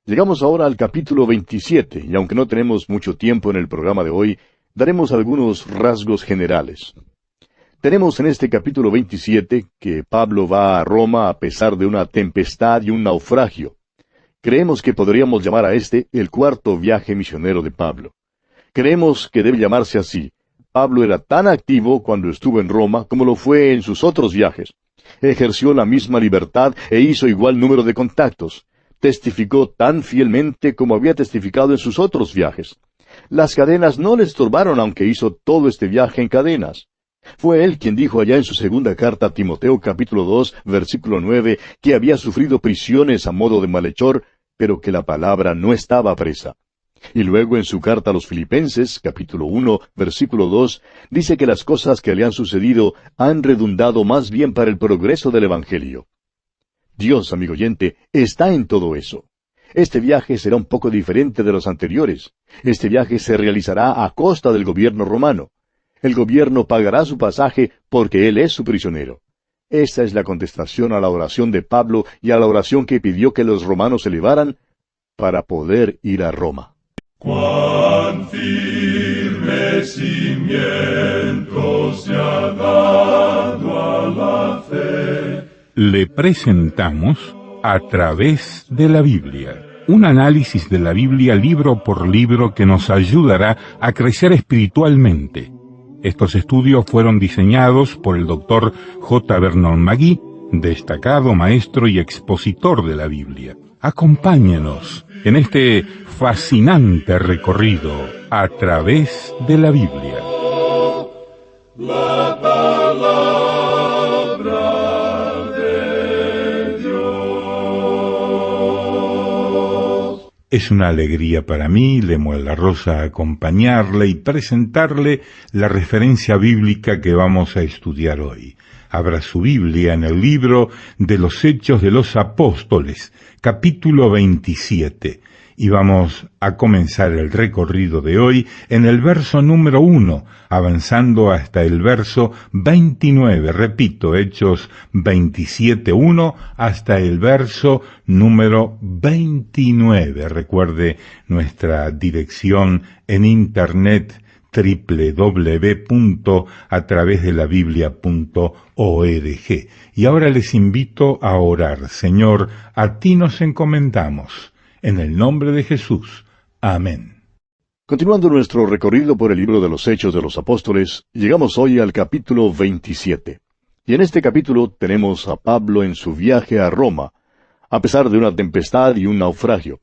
Llegamos ahora al capítulo 27, y aunque no tenemos mucho tiempo en el programa de hoy, daremos algunos rasgos generales. Tenemos en este capítulo 27 que Pablo va a Roma a pesar de una tempestad y un naufragio. Creemos que podríamos llamar a este el cuarto viaje misionero de Pablo. Creemos que debe llamarse así. Pablo era tan activo cuando estuvo en Roma como lo fue en sus otros viajes. Ejerció la misma libertad e hizo igual número de contactos. Testificó tan fielmente como había testificado en sus otros viajes. Las cadenas no le estorbaron aunque hizo todo este viaje en cadenas. Fue él quien dijo allá en su segunda carta a Timoteo capítulo 2, versículo 9, que había sufrido prisiones a modo de malhechor, pero que la palabra no estaba presa. Y luego en su carta a los Filipenses, capítulo 1, versículo 2, dice que las cosas que le han sucedido han redundado más bien para el progreso del Evangelio. Dios, amigo oyente, está en todo eso. Este viaje será un poco diferente de los anteriores. Este viaje se realizará a costa del gobierno romano. El gobierno pagará su pasaje porque él es su prisionero. Esta es la contestación a la oración de Pablo y a la oración que pidió que los romanos elevaran para poder ir a Roma. Cuán firme cimiento se ha dado a la fe. Le presentamos A través de la Biblia, un análisis de la Biblia libro por libro que nos ayudará a crecer espiritualmente. Estos estudios fueron diseñados por el Dr. J. Vernon McGee, destacado maestro y expositor de la Biblia. Acompáñenos en este fascinante recorrido a través de la Biblia. La palabra de Dios. Es una alegría para mí, Lemuel La Rosa, acompañarle y presentarle la referencia bíblica que vamos a estudiar hoy. Abra su Biblia en el libro de los Hechos de los Apóstoles, capítulo 27. Y vamos a comenzar el recorrido de hoy en el verso número 1, avanzando hasta el verso 29. Repito, Hechos 27:1 hasta el verso número 29. Recuerde nuestra dirección en internet www.atravesdelabiblia.org. Y ahora les invito a orar. Señor, a ti nos encomendamos. En el nombre de Jesús. Amén. Continuando nuestro recorrido por el libro de los Hechos de los Apóstoles, llegamos hoy al capítulo 27. Y en este capítulo tenemos a Pablo en su viaje a Roma, a pesar de una tempestad y un naufragio.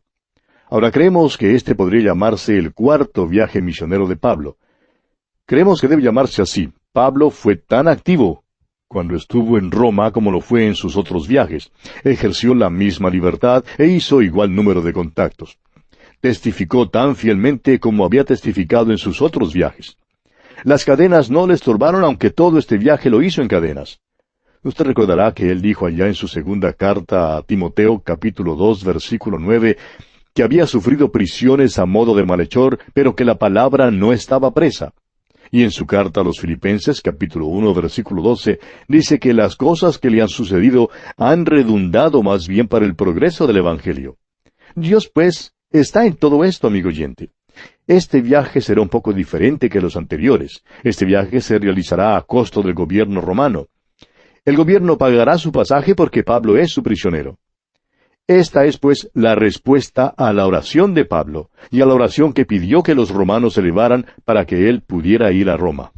Ahora creemos que este podría llamarse el cuarto viaje misionero de Pablo. Creemos que debe llamarse así. Pablo fue tan activo cuando estuvo en Roma como lo fue en sus otros viajes. Ejerció la misma libertad e hizo igual número de contactos. Testificó tan fielmente como había testificado en sus otros viajes. Las cadenas no le estorbaron aunque todo este viaje lo hizo en cadenas. Usted recordará que él dijo allá en su segunda carta a Timoteo, capítulo 2, versículo 9, que había sufrido prisiones a modo de malhechor, pero que la palabra no estaba presa. Y en su carta a los Filipenses, capítulo 1, versículo 12, dice que las cosas que le han sucedido han redundado más bien para el progreso del Evangelio. Dios, pues, está en todo esto, amigo oyente. Este viaje será un poco diferente que los anteriores. Este viaje se realizará a costo del gobierno romano. El gobierno pagará su pasaje porque Pablo es su prisionero. Esta es, pues, la respuesta a la oración de Pablo, y a la oración que pidió que los romanos elevaran para que él pudiera ir a Roma.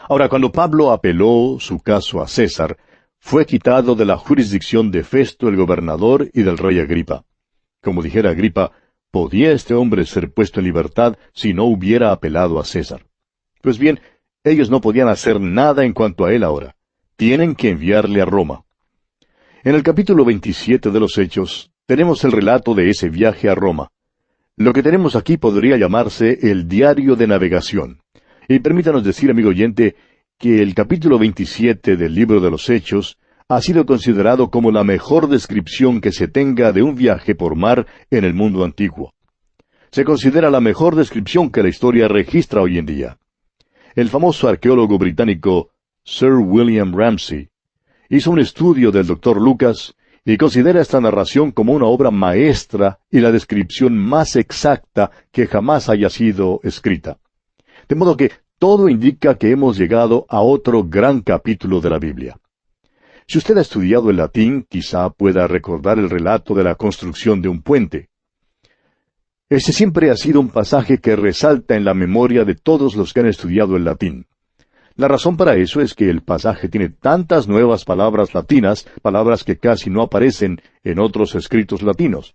Ahora, cuando Pablo apeló su caso a César, fue quitado de la jurisdicción de Festo el gobernador y del rey Agripa. Como dijera Agripa, ¿podía este hombre ser puesto en libertad si no hubiera apelado a César? Pues bien, ellos no podían hacer nada en cuanto a él ahora. Tienen que enviarle a Roma. En el capítulo 27 de los Hechos, tenemos el relato de ese viaje a Roma. Lo que tenemos aquí podría llamarse el diario de navegación. Y permítanos decir, amigo oyente, que el capítulo 27 del libro de los Hechos ha sido considerado como la mejor descripción que se tenga de un viaje por mar en el mundo antiguo. Se considera la mejor descripción que la historia registra hoy en día. El famoso arqueólogo británico Sir William Ramsay hizo un estudio del Dr. Lucas y considera esta narración como una obra maestra y la descripción más exacta que jamás haya sido escrita. De modo que todo indica que hemos llegado a otro gran capítulo de la Biblia. Si usted ha estudiado el latín, quizá pueda recordar el relato de la construcción de un puente. Ese siempre ha sido un pasaje que resalta en la memoria de todos los que han estudiado el latín. La razón para eso es que el pasaje tiene tantas nuevas palabras latinas, palabras que casi no aparecen en otros escritos latinos.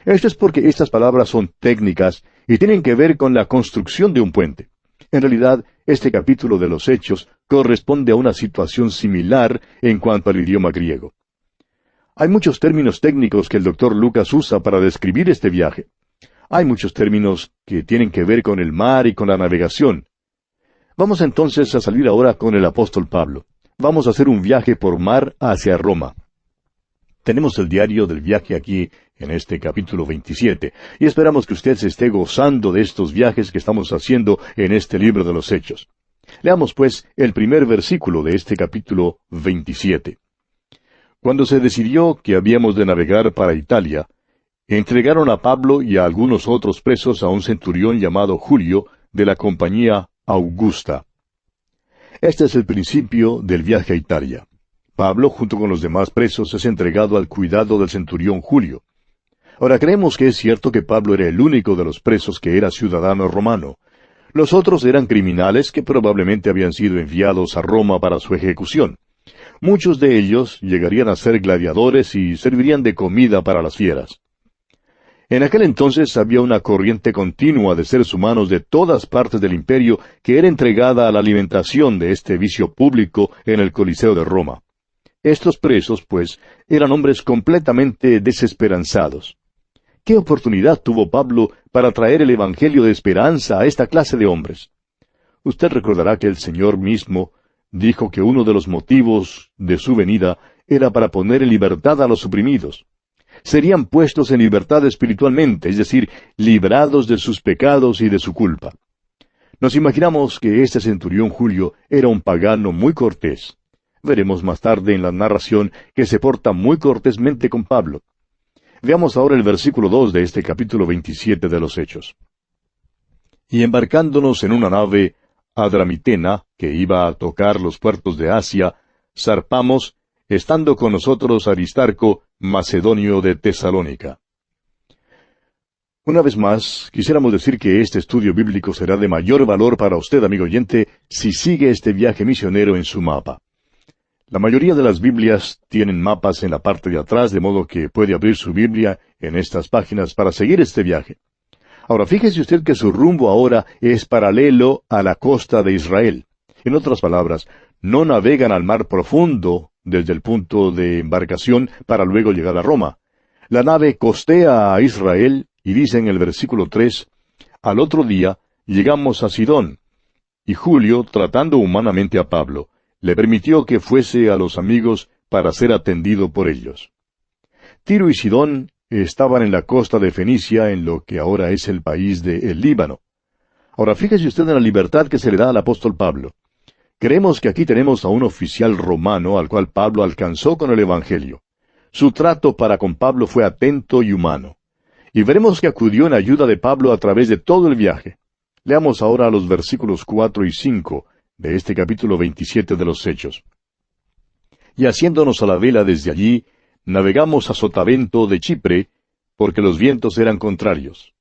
Esto es porque estas palabras son técnicas y tienen que ver con la construcción de un puente. En realidad, este capítulo de los Hechos corresponde a una situación similar en cuanto al idioma griego. Hay muchos términos técnicos que el Dr. Lucas usa para describir este viaje. Hay muchos términos que tienen que ver con el mar y con la navegación. Vamos entonces a salir ahora con el apóstol Pablo. Vamos a hacer un viaje por mar hacia Roma. Tenemos el diario del viaje aquí en este capítulo 27, y esperamos que usted se esté gozando de estos viajes que estamos haciendo en este libro de los Hechos. Leamos pues el primer versículo de este capítulo 27. Cuando se decidió que habíamos de navegar para Italia, entregaron a Pablo y a algunos otros presos a un centurión llamado Julio, de la compañía Augusta. Este es el principio del viaje a Italia. Pablo, junto con los demás presos, es entregado al cuidado del centurión Julio. Ahora, creemos que es cierto que Pablo era el único de los presos que era ciudadano romano. Los otros eran criminales que probablemente habían sido enviados a Roma para su ejecución. Muchos de ellos llegarían a ser gladiadores y servirían de comida para las fieras. En aquel entonces había una corriente continua de seres humanos de todas partes del imperio que era entregada a la alimentación de este vicio público en el Coliseo de Roma. Estos presos, pues, eran hombres completamente desesperanzados. ¿Qué oportunidad tuvo Pablo para traer el Evangelio de esperanza a esta clase de hombres? Usted recordará que el Señor mismo dijo que uno de los motivos de su venida era para poner en libertad a los oprimidos. Serían puestos en libertad espiritualmente, es decir, librados de sus pecados y de su culpa. Nos imaginamos que este centurión Julio era un pagano muy cortés. Veremos más tarde en la narración que se porta muy cortésmente con Pablo. Veamos ahora el versículo 2 de este capítulo 27 de los Hechos. Y embarcándonos en una nave adramitena, que iba a tocar los puertos de Asia, zarpamos, estando con nosotros Aristarco, macedonio de Tesalónica. Una vez más, quisiéramos decir que este estudio bíblico será de mayor valor para usted, amigo oyente, si sigue este viaje misionero en su mapa. La mayoría de las Biblias tienen mapas en la parte de atrás, de modo que puede abrir su Biblia en estas páginas para seguir este viaje. Ahora, fíjese usted que su rumbo ahora es paralelo a la costa de Israel. En otras palabras, no navegan al mar profundo desde el punto de embarcación para luego llegar a Roma. La nave costea a Israel y dice en el versículo 3, al otro día llegamos a Sidón, y Julio, tratando humanamente a Pablo, le permitió que fuese a los amigos para ser atendido por ellos. Tiro y Sidón estaban en la costa de Fenicia, en lo que ahora es el país de el Líbano. Ahora fíjese usted en la libertad que se le da al apóstol Pablo. Creemos que aquí tenemos a un oficial romano al cual Pablo alcanzó con el Evangelio. Su trato para con Pablo fue atento y humano. Y veremos que acudió en ayuda de Pablo a través de todo el viaje. Leamos ahora los versículos 4 y 5 de este capítulo 27 de los Hechos. Y haciéndonos a la vela desde allí, navegamos a Sotavento de Chipre, porque los vientos eran contrarios.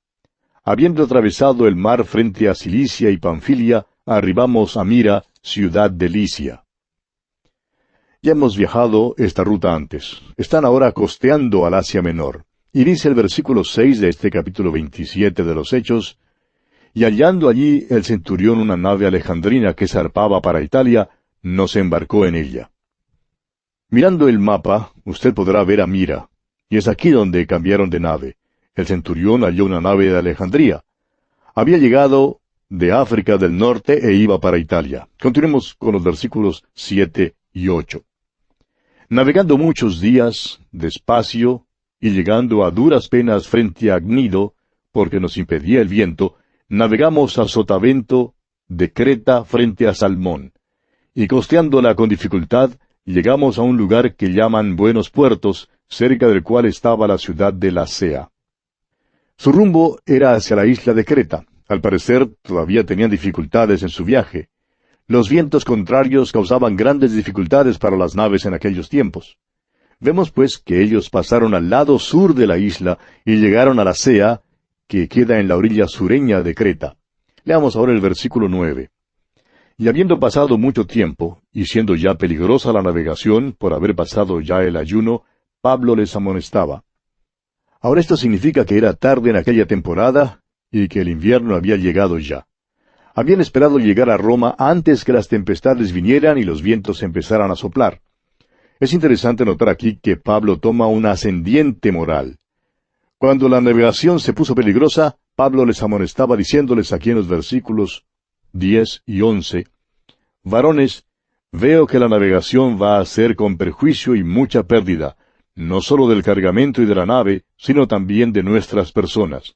Habiendo atravesado el mar frente a Cilicia y Panfilia, arribamos a Mira, ciudad de Licia. Ya hemos viajado esta ruta antes. Están ahora costeando al Asia Menor. Y dice el versículo 6 de este capítulo 27 de los Hechos, y hallando allí el centurión una nave alejandrina que zarpaba para Italia, nos embarcó en ella. Mirando el mapa, usted podrá ver a Mira, y es aquí donde cambiaron de nave. El centurión halló una nave de Alejandría. Había llegado de África del Norte e iba para Italia. Continuemos con los versículos 7 y 8. Navegando muchos días, despacio, y llegando a duras penas frente a Gnido, porque nos impedía el viento, navegamos a Sotavento de Creta frente a Salmón, y costeándola con dificultad, llegamos a un lugar que llaman Buenos Puertos, cerca del cual estaba la ciudad de Lasea. Su rumbo era hacia la isla de Creta. Al parecer, todavía tenían dificultades en su viaje. Los vientos contrarios causaban grandes dificultades para las naves en aquellos tiempos. Vemos pues que ellos pasaron al lado sur de la isla y llegaron a Lasea, que queda en la orilla sureña de Creta. Leamos ahora el versículo 9. Y habiendo pasado mucho tiempo, y siendo ya peligrosa la navegación por haber pasado ya el ayuno, Pablo les amonestaba. Ahora esto significa que era tarde en aquella temporada y que el invierno había llegado ya. Habían esperado llegar a Roma antes que las tempestades vinieran y los vientos empezaran a soplar. Es interesante notar aquí que Pablo toma una ascendiente moral. Cuando la navegación se puso peligrosa, Pablo les amonestaba diciéndoles aquí en los versículos 10 y 11, «Varones, veo que la navegación va a ser con perjuicio y mucha pérdida, no sólo del cargamento y de la nave, sino también de nuestras personas».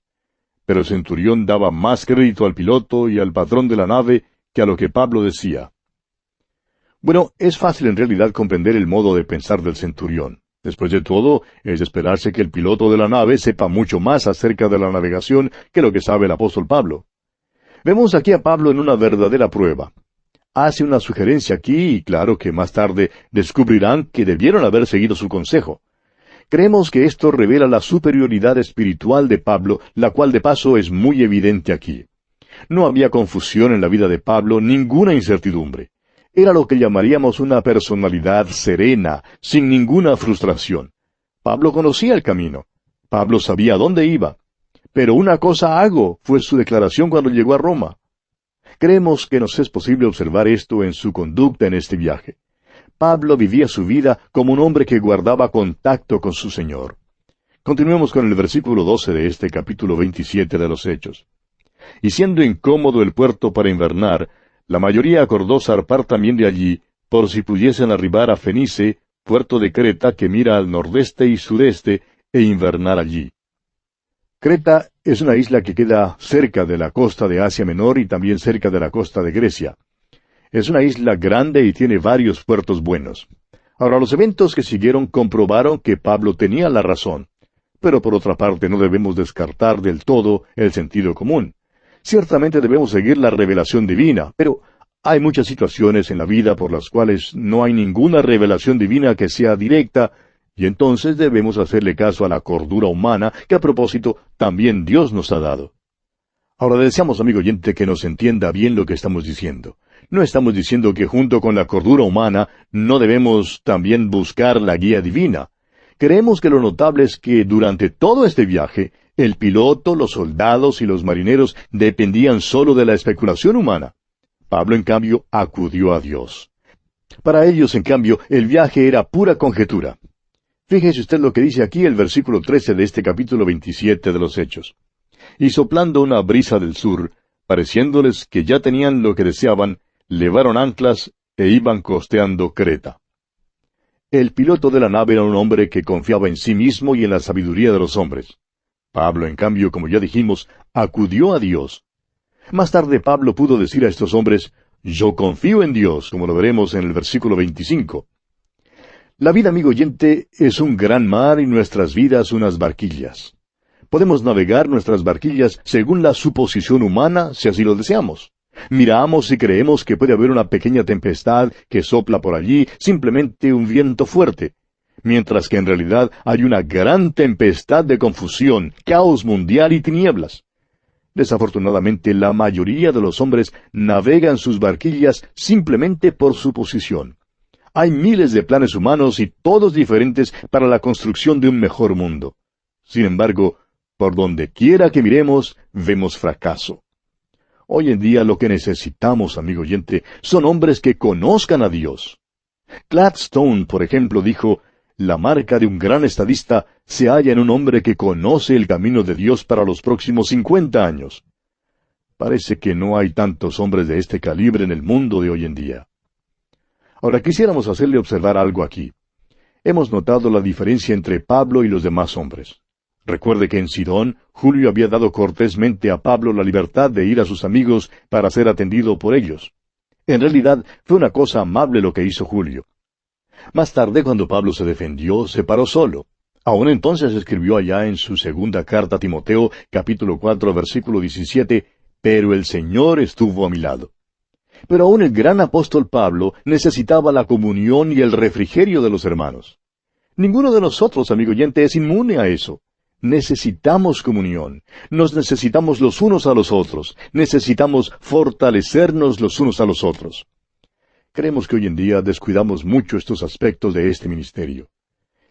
Pero el centurión daba más crédito al piloto y al patrón de la nave que a lo que Pablo decía. Bueno, es fácil en realidad comprender el modo de pensar del centurión. Después de todo, es de esperarse que el piloto de la nave sepa mucho más acerca de la navegación que lo que sabe el apóstol Pablo. Vemos aquí a Pablo en una verdadera prueba. Hace una sugerencia aquí y claro que más tarde descubrirán que debieron haber seguido su consejo. Creemos que esto revela la superioridad espiritual de Pablo, la cual de paso es muy evidente aquí. No había confusión en la vida de Pablo, ninguna incertidumbre. Era lo que llamaríamos una personalidad serena, sin ninguna frustración. Pablo conocía el camino. Pablo sabía a dónde iba. Pero una cosa hago, fue su declaración cuando llegó a Roma. Creemos que nos es posible observar esto en su conducta en este viaje. Pablo vivía su vida como un hombre que guardaba contacto con su Señor. Continuemos con el versículo 12 de este capítulo 27 de los Hechos. Y siendo incómodo el puerto para invernar, la mayoría acordó zarpar también de allí, por si pudiesen arribar a Fenice, puerto de Creta que mira al nordeste y sudeste, e invernar allí. Creta es una isla que queda cerca de la costa de Asia Menor y también cerca de la costa de Grecia. Es una isla grande y tiene varios puertos buenos. Ahora, los eventos que siguieron comprobaron que Pablo tenía la razón. Pero por otra parte no debemos descartar del todo el sentido común. Ciertamente debemos seguir la revelación divina, pero hay muchas situaciones en la vida por las cuales no hay ninguna revelación divina que sea directa, y entonces debemos hacerle caso a la cordura humana que a propósito también Dios nos ha dado. Ahora deseamos, amigo oyente, que nos entienda bien lo que estamos diciendo. No estamos diciendo que junto con la cordura humana no debemos también buscar la guía divina. Creemos que lo notable es que durante todo este viaje, el piloto, los soldados y los marineros dependían solo de la especulación humana. Pablo, en cambio, acudió a Dios. Para ellos, en cambio, el viaje era pura conjetura. Fíjese usted lo que dice aquí el versículo 13 de este capítulo 27 de los Hechos. Y soplando una brisa del sur, pareciéndoles que ya tenían lo que deseaban, levaron anclas e iban costeando Creta. El piloto de la nave era un hombre que confiaba en sí mismo y en la sabiduría de los hombres. Pablo, en cambio, como ya dijimos, acudió a Dios. Más tarde Pablo pudo decir a estos hombres, «Yo confío en Dios», como lo veremos en el versículo 25. La vida, amigo oyente, es un gran mar y nuestras vidas unas barquillas. Podemos navegar nuestras barquillas según la suposición humana, si así lo deseamos. Miramos y creemos que puede haber una pequeña tempestad que sopla por allí, simplemente un viento fuerte, mientras que en realidad hay una gran tempestad de confusión, caos mundial y tinieblas. Desafortunadamente, la mayoría de los hombres navegan sus barquillas simplemente por suposición. Hay miles de planes humanos y todos diferentes para la construcción de un mejor mundo. Sin embargo, por donde quiera que miremos, vemos fracaso. Hoy en día lo que necesitamos, amigo oyente, son hombres que conozcan a Dios. Gladstone, por ejemplo, dijo, «La marca de un gran estadista se halla en un hombre que conoce el camino de Dios para los próximos 50 años». Parece que no hay tantos hombres de este calibre en el mundo de hoy en día. Ahora quisiéramos hacerle observar algo aquí. Hemos notado la diferencia entre Pablo y los demás hombres. Recuerde que en Sidón, Julio había dado cortésmente a Pablo la libertad de ir a sus amigos para ser atendido por ellos. En realidad, fue una cosa amable lo que hizo Julio. Más tarde, cuando Pablo se defendió, se paró solo. Aún entonces escribió allá en su segunda carta a Timoteo, capítulo 4, versículo 17, «Pero el Señor estuvo a mi lado». Pero aún el gran apóstol Pablo necesitaba la comunión y el refrigerio de los hermanos. Ninguno de nosotros, amigo oyente, es inmune a eso. Necesitamos comunión, nos necesitamos los unos a los otros, necesitamos fortalecernos los unos a los otros. Creemos que hoy en día descuidamos mucho estos aspectos de este ministerio.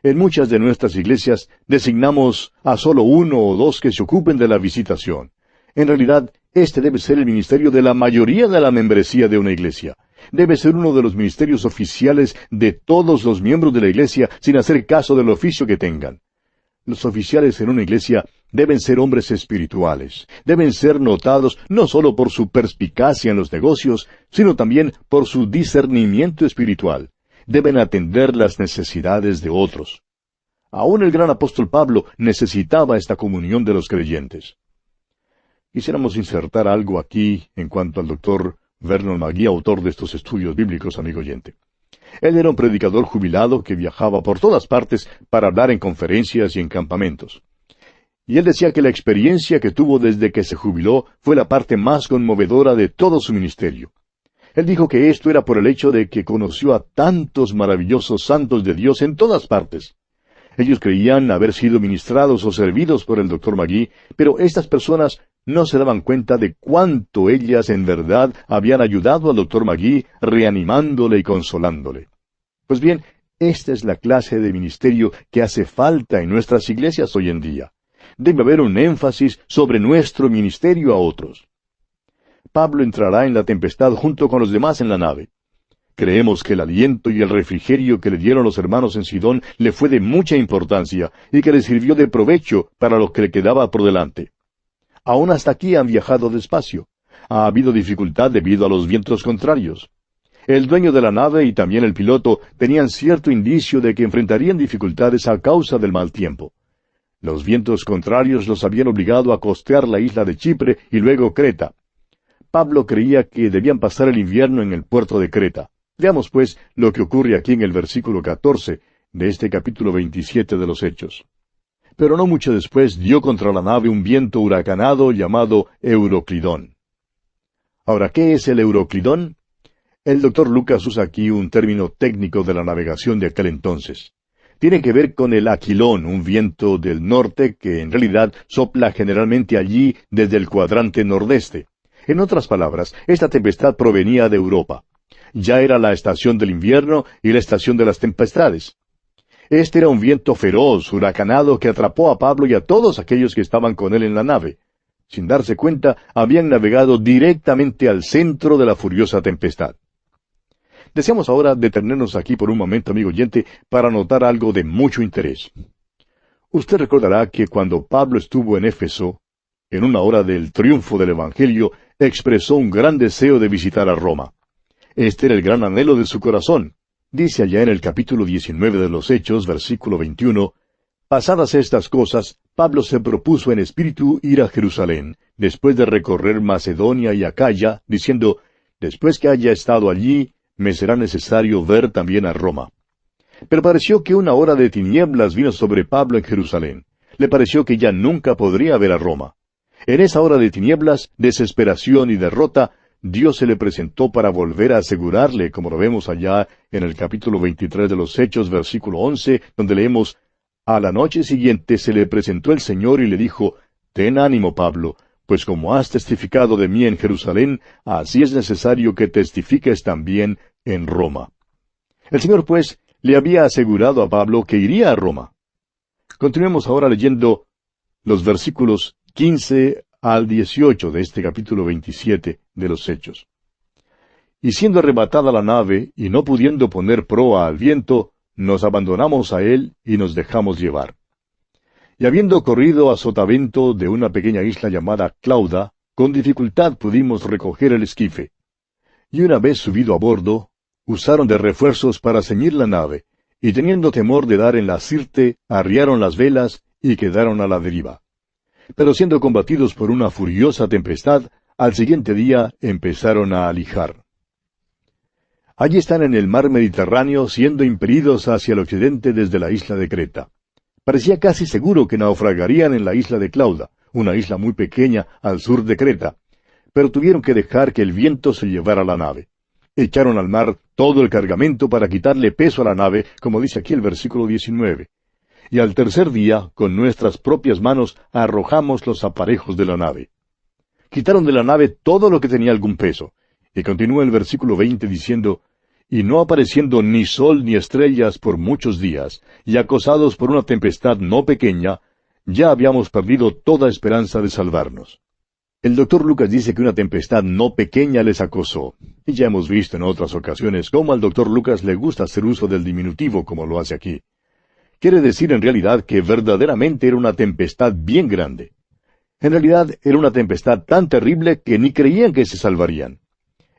En muchas de nuestras iglesias designamos a solo uno o dos que se ocupen de la visitación. En realidad, este debe ser el ministerio de la mayoría de la membresía de una iglesia. Debe ser uno de los ministerios oficiales de todos los miembros de la iglesia sin hacer caso del oficio que tengan. Los oficiales en una iglesia deben ser hombres espirituales. Deben ser notados no solo por su perspicacia en los negocios, sino también por su discernimiento espiritual. Deben atender las necesidades de otros. Aún el gran apóstol Pablo necesitaba esta comunión de los creyentes. Quisiéramos insertar algo aquí en cuanto al doctor Vernon McGee, autor de estos estudios bíblicos, amigo oyente. Él era un predicador jubilado que viajaba por todas partes para hablar en conferencias y en campamentos. Y él decía que la experiencia que tuvo desde que se jubiló fue la parte más conmovedora de todo su ministerio. Él dijo que esto era por el hecho de que conoció a tantos maravillosos santos de Dios en todas partes. Ellos creían haber sido ministrados o servidos por el Dr. McGee, pero estas personas no se daban cuenta de cuánto ellas en verdad habían ayudado al Dr. McGee, reanimándole y consolándole. Pues bien, esta es la clase de ministerio que hace falta en nuestras iglesias hoy en día. Debe haber un énfasis sobre nuestro ministerio a otros. Pablo entrará en la tempestad junto con los demás en la nave. Creemos que el aliento y el refrigerio que le dieron los hermanos en Sidón le fue de mucha importancia y que le sirvió de provecho para lo que le quedaba por delante. Aún hasta aquí han viajado despacio. Ha habido dificultad debido a los vientos contrarios. El dueño de la nave y también el piloto tenían cierto indicio de que enfrentarían dificultades a causa del mal tiempo. Los vientos contrarios los habían obligado a costear la isla de Chipre y luego Creta. Pablo creía que debían pasar el invierno en el puerto de Creta. Veamos, pues, lo que ocurre aquí en el versículo 14 de este capítulo 27 de los Hechos. Pero no mucho después dio contra la nave un viento huracanado llamado Euroclidón. Ahora, ¿qué es el Euroclidón? El doctor Lucas usa aquí un término técnico de la navegación de aquel entonces. Tiene que ver con el aquilón, un viento del norte que en realidad sopla generalmente allí desde el cuadrante nordeste. En otras palabras, esta tempestad provenía de Europa. Ya era la estación del invierno y la estación de las tempestades. Este era un viento feroz, huracanado, que atrapó a Pablo y a todos aquellos que estaban con él en la nave. Sin darse cuenta, habían navegado directamente al centro de la furiosa tempestad. Deseamos ahora detenernos aquí por un momento, amigo oyente, para notar algo de mucho interés. Usted recordará que cuando Pablo estuvo en Éfeso, en una hora del triunfo del Evangelio, expresó un gran deseo de visitar a Roma. Este era el gran anhelo de su corazón. Dice allá en el capítulo 19 de los Hechos, versículo 21, «Pasadas estas cosas, Pablo se propuso en espíritu ir a Jerusalén, después de recorrer Macedonia y Acaya, diciendo, después que haya estado allí, me será necesario ver también a Roma». Pero pareció que una hora de tinieblas vino sobre Pablo en Jerusalén. Le pareció que ya nunca podría ver a Roma. En esa hora de tinieblas, desesperación y derrota, Dios se le presentó para volver a asegurarle, como lo vemos allá en el capítulo 23 de los Hechos, versículo 11, donde leemos, «A la noche siguiente se le presentó el Señor y le dijo, ten ánimo, Pablo, pues como has testificado de mí en Jerusalén, así es necesario que testifiques también en Roma». El Señor, pues, le había asegurado a Pablo que iría a Roma. Continuemos ahora leyendo los versículos 15 al 18 de este capítulo 27 de los Hechos. «Y siendo arrebatada la nave, y no pudiendo poner proa al viento, nos abandonamos a él y nos dejamos llevar. Y habiendo corrido a sotavento de una pequeña isla llamada Clauda, con dificultad pudimos recoger el esquife. Y una vez subido a bordo, usaron de refuerzos para ceñir la nave, y teniendo temor de dar en la sirte, arriaron las velas y quedaron a la deriva. Pero siendo combatidos por una furiosa tempestad, al siguiente día empezaron a alijar». Allí están en el mar Mediterráneo siendo impelidos hacia el occidente desde la isla de Creta. Parecía casi seguro que naufragarían en la isla de Clauda, una isla muy pequeña al sur de Creta, pero tuvieron que dejar que el viento se llevara la nave. Echaron al mar todo el cargamento para quitarle peso a la nave, como dice aquí el versículo 19. Y al tercer día, con nuestras propias manos, arrojamos los aparejos de la nave. Quitaron de la nave todo lo que tenía algún peso. Y continúa el versículo 20 diciendo, y no apareciendo ni sol ni estrellas por muchos días, y acosados por una tempestad no pequeña, ya habíamos perdido toda esperanza de salvarnos. El doctor Lucas dice que una tempestad no pequeña les acosó, y ya hemos visto en otras ocasiones cómo al doctor Lucas le gusta hacer uso del diminutivo como lo hace aquí. Quiere decir en realidad que verdaderamente era una tempestad bien grande. En realidad era una tempestad tan terrible que ni creían que se salvarían.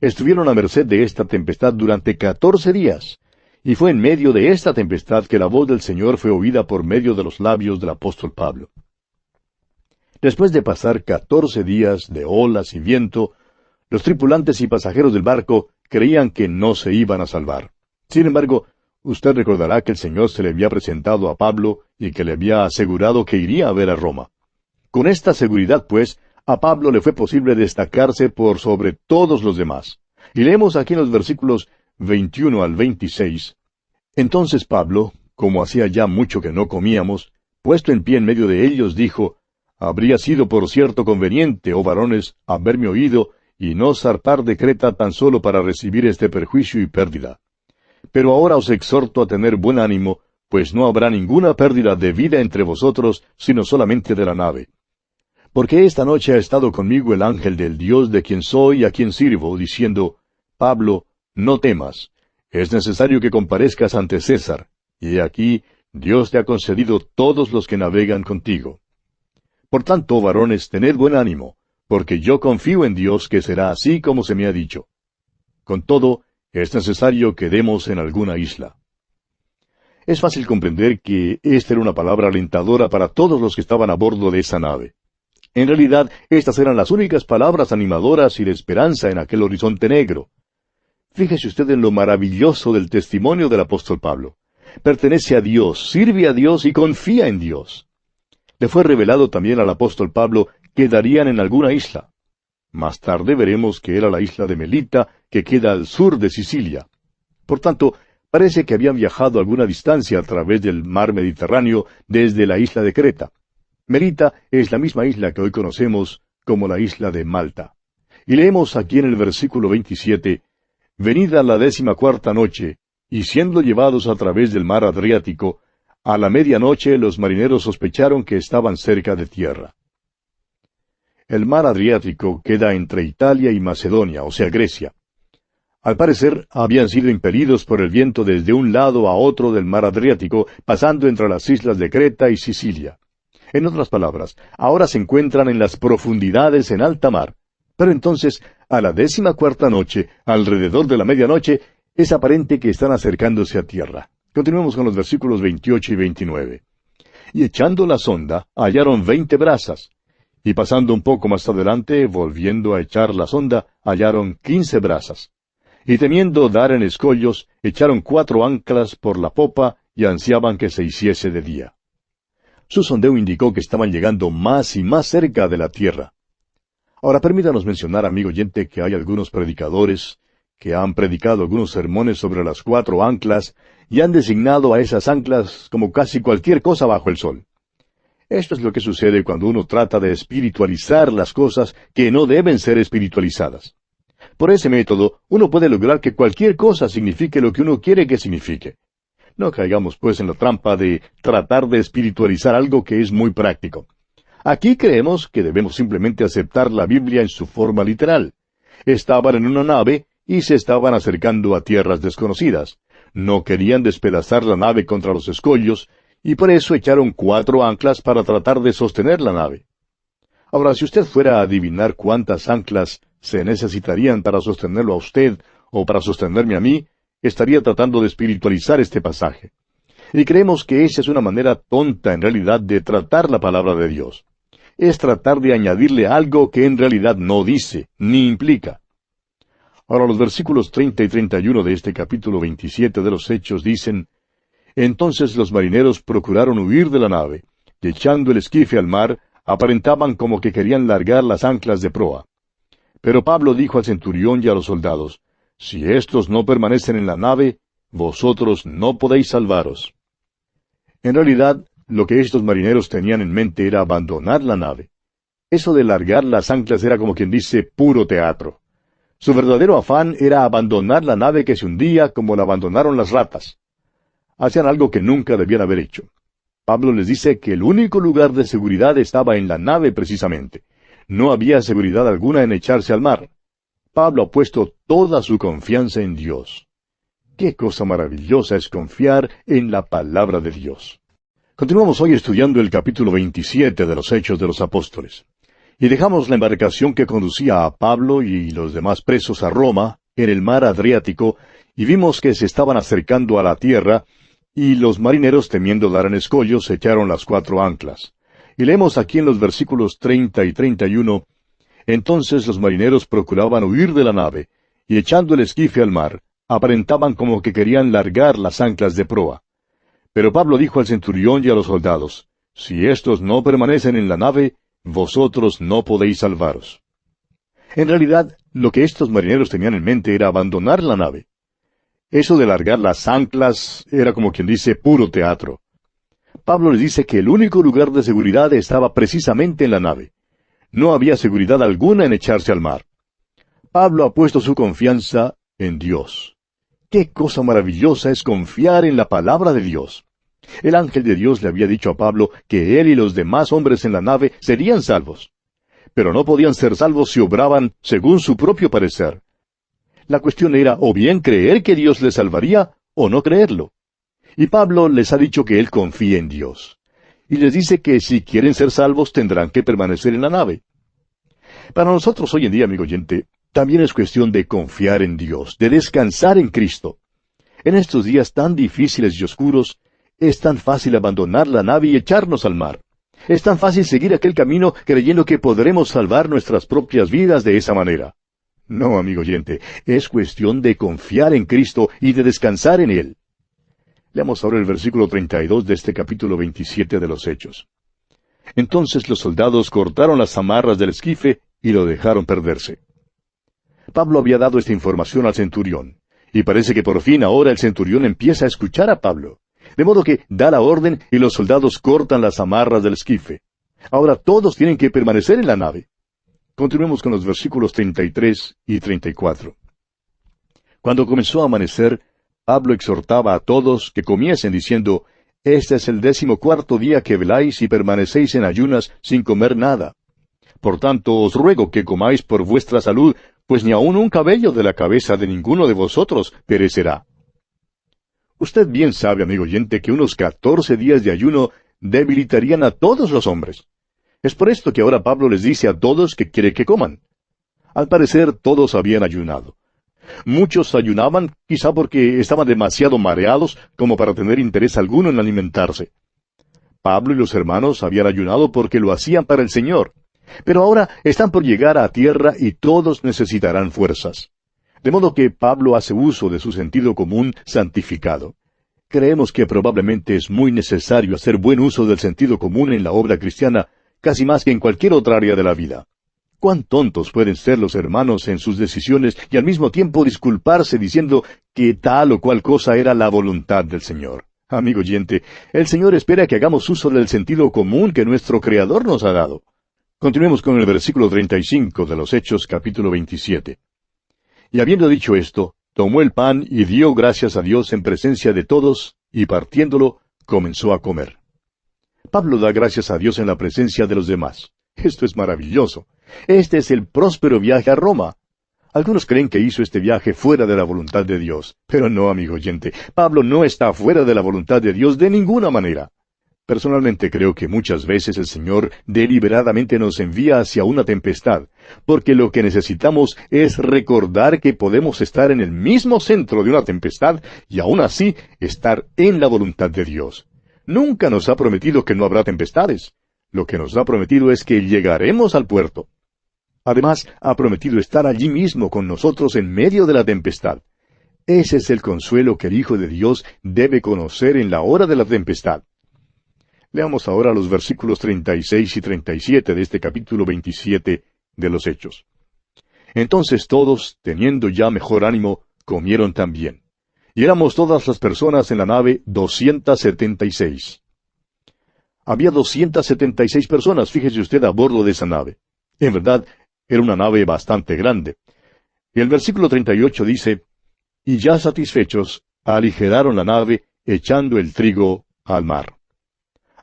Estuvieron a merced de esta tempestad durante 14 días, y fue en medio de esta tempestad que la voz del Señor fue oída por medio de los labios del apóstol Pablo. Después de pasar 14 días de olas y viento, los tripulantes y pasajeros del barco creían que no se iban a salvar. Sin embargo, usted recordará que el Señor se le había presentado a Pablo y que le había asegurado que iría a ver a Roma. Con esta seguridad, pues, a Pablo le fue posible destacarse por sobre todos los demás. Y leemos aquí en los versículos 21 al 26. Entonces Pablo, como hacía ya mucho que no comíamos, puesto en pie en medio de ellos, dijo, habría sido por cierto conveniente, oh varones, haberme oído, y no zarpar de Creta tan solo para recibir este perjuicio y pérdida. Pero ahora os exhorto a tener buen ánimo, pues no habrá ninguna pérdida de vida entre vosotros, sino solamente de la nave. Porque esta noche ha estado conmigo el ángel del Dios de quien soy y a quien sirvo, diciendo, Pablo, no temas, es necesario que comparezcas ante César, y he aquí, Dios te ha concedido todos los que navegan contigo. Por tanto, varones, tened buen ánimo, porque yo confío en Dios que será así como se me ha dicho. Con todo, es necesario que demos en alguna isla. Es fácil comprender que esta era una palabra alentadora para todos los que estaban a bordo de esa nave. En realidad, estas eran las únicas palabras animadoras y de esperanza en aquel horizonte negro. Fíjese usted en lo maravilloso del testimonio del apóstol Pablo. Pertenece a Dios, sirve a Dios y confía en Dios. Le fue revelado también al apóstol Pablo que darían en alguna isla. Más tarde veremos que era la isla de Melita, que queda al sur de Sicilia. Por tanto, parece que habían viajado alguna distancia a través del mar Mediterráneo desde la isla de Creta. Melita es la misma isla que hoy conocemos como la isla de Malta. Y leemos aquí en el versículo 27, venida la 14ª noche, y siendo llevados a través del mar Adriático, a la medianoche los marineros sospecharon que estaban cerca de tierra. El mar Adriático queda entre Italia y Macedonia, o sea, Grecia. Al parecer, habían sido impelidos por el viento desde un lado a otro del mar Adriático, pasando entre las islas de Creta y Sicilia. En otras palabras, ahora se encuentran en las profundidades en alta mar. Pero entonces, a la 14ª noche, alrededor de la medianoche, es aparente que están acercándose a tierra. Continuemos con los versículos 28 y 29. Y echando la sonda, hallaron 20 brazas. Y pasando un poco más adelante, volviendo a echar la sonda, hallaron 15 brazas. Y temiendo dar en escollos, echaron 4 anclas por la popa y ansiaban que se hiciese de día. Su sondeo indicó que estaban llegando más y más cerca de la tierra. Ahora permítanos mencionar, amigo oyente, que hay algunos predicadores que han predicado algunos sermones sobre las 4 anclas y han designado a esas anclas como casi cualquier cosa bajo el sol. Esto es lo que sucede cuando uno trata de espiritualizar las cosas que no deben ser espiritualizadas. Por ese método, uno puede lograr que cualquier cosa signifique lo que uno quiere que signifique. No caigamos pues en la trampa de tratar de espiritualizar algo que es muy práctico. Aquí creemos que debemos simplemente aceptar la Biblia en su forma literal. Estaban en una nave y se estaban acercando a tierras desconocidas. No querían despedazar la nave contra los escollos, y por eso echaron 4 anclas para tratar de sostener la nave. Ahora, si usted fuera a adivinar cuántas anclas se necesitarían para sostenerlo a usted o para sostenerme a mí, estaría tratando de espiritualizar este pasaje. Y creemos que esa es una manera tonta en realidad de tratar la palabra de Dios. Es tratar de añadirle algo que en realidad no dice, ni implica. Ahora los versículos 30 y 31 de este capítulo 27 de los Hechos dicen, Entonces los marineros procuraron huir de la nave, y echando el esquife al mar, aparentaban como que querían largar las anclas de proa. Pero Pablo dijo al centurión y a los soldados, «Si éstos no permanecen en la nave, vosotros no podéis salvaros». En realidad, lo que estos marineros tenían en mente era abandonar la nave. Eso de largar las anclas era como quien dice puro teatro. Su verdadero afán era abandonar la nave que se hundía como la abandonaron las ratas. Hacían algo que nunca debían haber hecho. Pablo les dice que el único lugar de seguridad estaba en la nave precisamente. No había seguridad alguna en echarse al mar. Pablo ha puesto toda su confianza en Dios. ¡Qué cosa maravillosa es confiar en la palabra de Dios! Continuamos hoy estudiando el capítulo 27 de los Hechos de los Apóstoles. Y dejamos la embarcación que conducía a Pablo y los demás presos a Roma, en el mar Adriático, y vimos que se estaban acercando a la tierra, y los marineros, temiendo dar en escollos, echaron las 4 anclas. Y leemos aquí en los versículos 30 y 31, «Entonces los marineros procuraban huir de la nave, y echando el esquife al mar, aparentaban como que querían largar las anclas de proa. Pero Pablo dijo al centurión y a los soldados, «Si éstos no permanecen en la nave, vosotros no podéis salvaros». En realidad, lo que estos marineros tenían en mente era abandonar la nave. Eso de largar las anclas era como quien dice puro teatro. Pablo les dice que el único lugar de seguridad estaba precisamente en la nave. No había seguridad alguna en echarse al mar. Pablo ha puesto su confianza en Dios. ¡Qué cosa maravillosa es confiar en la palabra de Dios! El ángel de Dios le había dicho a Pablo que él y los demás hombres en la nave serían salvos. Pero no podían ser salvos si obraban según su propio parecer. La cuestión era o bien creer que Dios les salvaría o no creerlo. Y Pablo les ha dicho que él confía en Dios. Y les dice que si quieren ser salvos tendrán que permanecer en la nave. Para nosotros hoy en día, amigo oyente, también es cuestión de confiar en Dios, de descansar en Cristo. En estos días tan difíciles y oscuros, es tan fácil abandonar la nave y echarnos al mar. Es tan fácil seguir aquel camino creyendo que podremos salvar nuestras propias vidas de esa manera. No, amigo oyente, es cuestión de confiar en Cristo y de descansar en Él. Leamos ahora el versículo 32 de este capítulo 27 de los Hechos. Entonces los soldados cortaron las amarras del esquife y lo dejaron perderse. Pablo había dado esta información al centurión, y parece que por fin ahora el centurión empieza a escuchar a Pablo. De modo que da la orden y los soldados cortan las amarras del esquife. Ahora todos tienen que permanecer en la nave. Continuemos con los versículos 33 y 34. Cuando comenzó a amanecer, Pablo exhortaba a todos que comiesen diciendo, «Este es el 14º día que veláis y permanecéis en ayunas sin comer nada. Por tanto os ruego que comáis por vuestra salud, pues ni aun un cabello de la cabeza de ninguno de vosotros perecerá». Usted bien sabe, amigo oyente, que unos 14 días de ayuno debilitarían a todos los hombres. Es por esto que ahora Pablo les dice a todos que quiere que coman. Al parecer todos habían ayunado. Muchos ayunaban quizá porque estaban demasiado mareados como para tener interés alguno en alimentarse. Pablo y los hermanos habían ayunado porque lo hacían para el Señor. Pero ahora están por llegar a tierra y todos necesitarán fuerzas. De modo que Pablo hace uso de su sentido común santificado. Creemos que probablemente es muy necesario hacer buen uso del sentido común en la obra cristiana, casi más que en cualquier otra área de la vida. Cuán tontos pueden ser los hermanos en sus decisiones y al mismo tiempo disculparse diciendo que tal o cual cosa era la voluntad del Señor. Amigo oyente, el Señor espera que hagamos uso del sentido común que nuestro Creador nos ha dado. Continuemos con el versículo 35 de los Hechos, capítulo 27. Y habiendo dicho esto, tomó el pan y dio gracias a Dios en presencia de todos, y partiéndolo, comenzó a comer. Pablo da gracias a Dios en la presencia de los demás. Esto es maravilloso. Este es el próspero viaje a Roma. Algunos creen que hizo este viaje fuera de la voluntad de Dios. Pero no, amigo oyente, Pablo no está fuera de la voluntad de Dios de ninguna manera. Personalmente creo que muchas veces el Señor deliberadamente nos envía hacia una tempestad, porque lo que necesitamos es recordar que podemos estar en el mismo centro de una tempestad y aún así estar en la voluntad de Dios. Nunca nos ha prometido que no habrá tempestades. Lo que nos ha prometido es que llegaremos al puerto. Además, ha prometido estar allí mismo con nosotros en medio de la tempestad. Ese es el consuelo que el Hijo de Dios debe conocer en la hora de la tempestad. Leamos ahora los versículos 36 y 37 de este capítulo 27 de los Hechos. Entonces todos, teniendo ya mejor ánimo, comieron también. Y éramos todas las personas en la nave 276. Había 276 personas, fíjese usted, a bordo de esa nave. En verdad, era una nave bastante grande. Y el versículo 38 dice, y ya satisfechos, aligeraron la nave, echando el trigo al mar.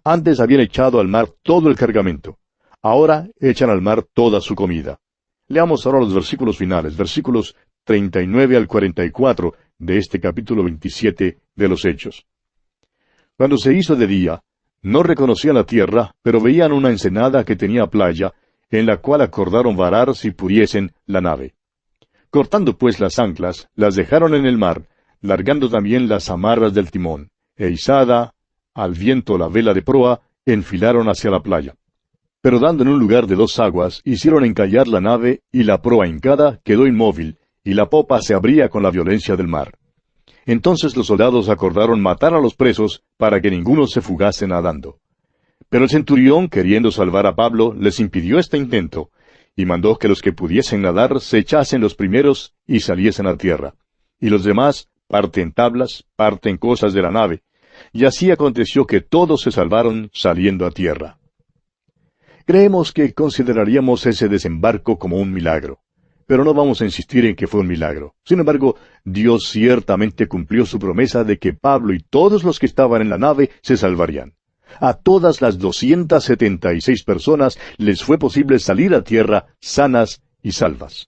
Antes habían echado al mar todo el cargamento. Ahora echan al mar toda su comida. Leamos ahora los versículos finales, versículos 39 al 44 de este capítulo 27 de los Hechos. Cuando se hizo de día, no reconocían la tierra, pero veían una ensenada que tenía playa, en la cual acordaron varar si pudiesen la nave. Cortando pues las anclas, las dejaron en el mar, largando también las amarras del timón, e izada al viento la vela de proa, enfilaron hacia la playa. Pero dando en un lugar de 2 aguas, hicieron encallar la nave, y la proa hincada quedó inmóvil, y la popa se abría con la violencia del mar. Entonces los soldados acordaron matar a los presos, para que ninguno se fugase nadando. Pero el centurión, queriendo salvar a Pablo, les impidió este intento, y mandó que los que pudiesen nadar se echasen los primeros y saliesen a tierra. Y los demás, parte en tablas, parte en cosas de la nave. Y así aconteció que todos se salvaron saliendo a tierra. Creemos que consideraríamos ese desembarco como un milagro. Pero no vamos a insistir en que fue un milagro. Sin embargo, Dios ciertamente cumplió su promesa de que Pablo y todos los que estaban en la nave se salvarían. A todas las 276 personas les fue posible salir a tierra sanas y salvas.